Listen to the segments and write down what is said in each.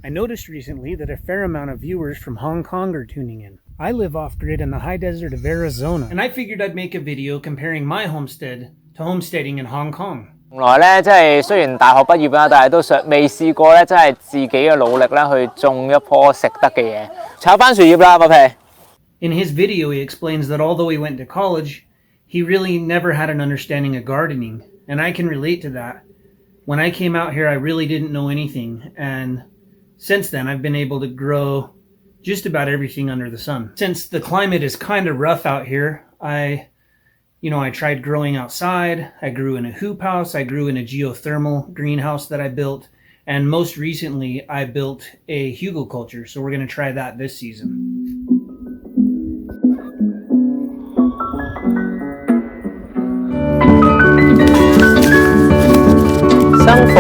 I noticed recently that a fair amount of viewers from Hong Kong are tuning in. I live off-grid in the high desert of Arizona, and I figured I'd make a video comparing my homestead to homesteading in Hong Kong. 從來咧，即係雖然大學畢業啦，但係都未試過咧，真係自己嘅努力咧去種一棵食得嘅嘢。炒番薯葉啦，麥皮。In his video, he explains that although he went to college, he really never had an understanding of gardening, and I can relate to that. When I came out here, I really didn't know anything, and since then, I've been able to grow just about everything under the sun. Since the climate is kind of rough out here, I tried growing outside. I grew in a hoop house. I grew in a geothermal greenhouse that I built. And most recently, I built a hugelkultur. So we're going to try that this season. 生火。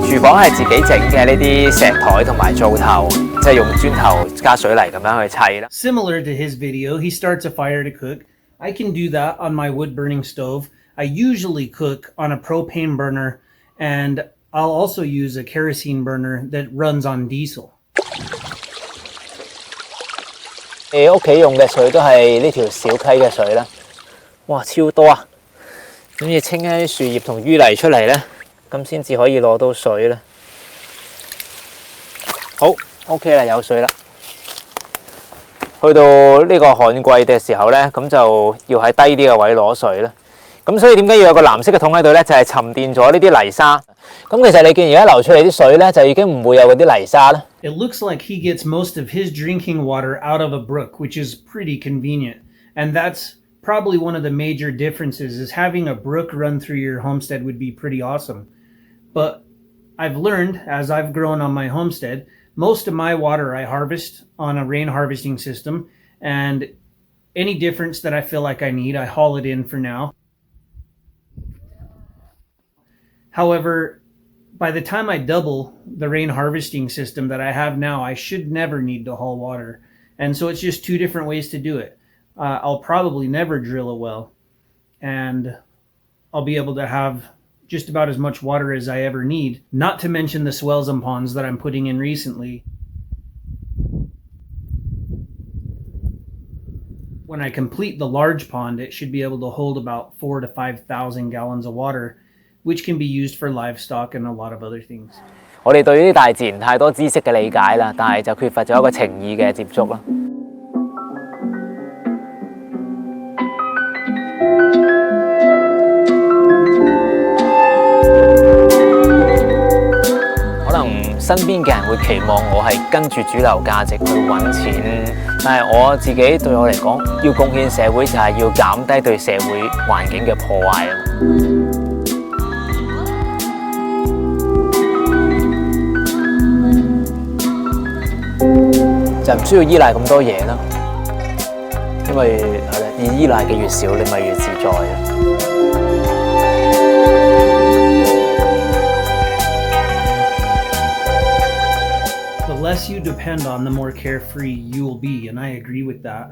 廚房係自己整嘅呢啲石台同埋灶頭，即係用磚頭加水泥咁樣去砌啦。Similar to his video, he starts a fire to cook. I can do that on my wood-burning stove. I usually cook on a propane burner, and I'll also use a kerosene burner that runs on diesel. 你屋企用嘅水都係呢條小溪嘅水啦。哇，超多啊！咁要清一啲樹葉同淤泥出嚟咧，咁先至可以攞到水咧。好 ，OK 啦，有水啦。去到呢個旱季嘅時候咧，咁就要喺低啲嘅位攞水啦。咁所以點解要有個藍色嘅桶喺度咧？就係沉澱咗呢啲泥沙。咁其實你見而家流出嚟啲水咧，就已經唔會有嗰啲泥沙啦。It looks like he gets most of his drinking water out of a brook, which is pretty convenient. And that's probably one of the major differences, is having a brook run through your homestead would be pretty awesome. But I've learned, as I've grown on my homestead, most of my water I harvest on a rain harvesting system, and any difference that I feel like I need, I haul it in for now. However, by the time I double the rain harvesting system that I have now, I should never need to haul water. And so it's just two different ways to do it. I'll probably never drill a well, and I'll be able to have just about as much water as I ever need, not to mention the swells and ponds that I'm putting in recently. When I complete the large pond, it should be able to hold about 4,000 to 5,000 gallons of water, which can be used for livestock and a lot of other things. 我哋對於大自然太多知識嘅理解啦，但係就缺乏咗一個情意嘅接觸啦。可能身邊嘅人會期望我係跟住主流價值去揾錢，但係我自己對我嚟講，要貢獻社會就係要減低對社會環境嘅破壞啊。就唔需要依賴咁多嘢啦，因為係啦，你依賴嘅越少，你咪越自在啊。The less you depend on, the more carefree you will be, and I agree with that.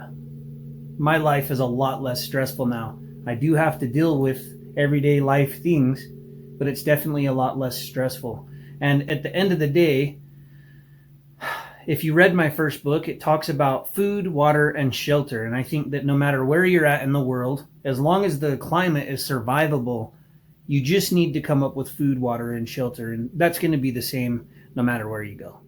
My life is a lot less stressful now. I do have to deal with everyday life things, but it's definitely a lot less stressful. And at the end of the day, if you read my first book, it talks about food, water, and shelter. And I think that no matter where you're at in the world, as long as the climate is survivable, you just need to come up with food, water, and shelter. And that's going to be the same no matter where you go.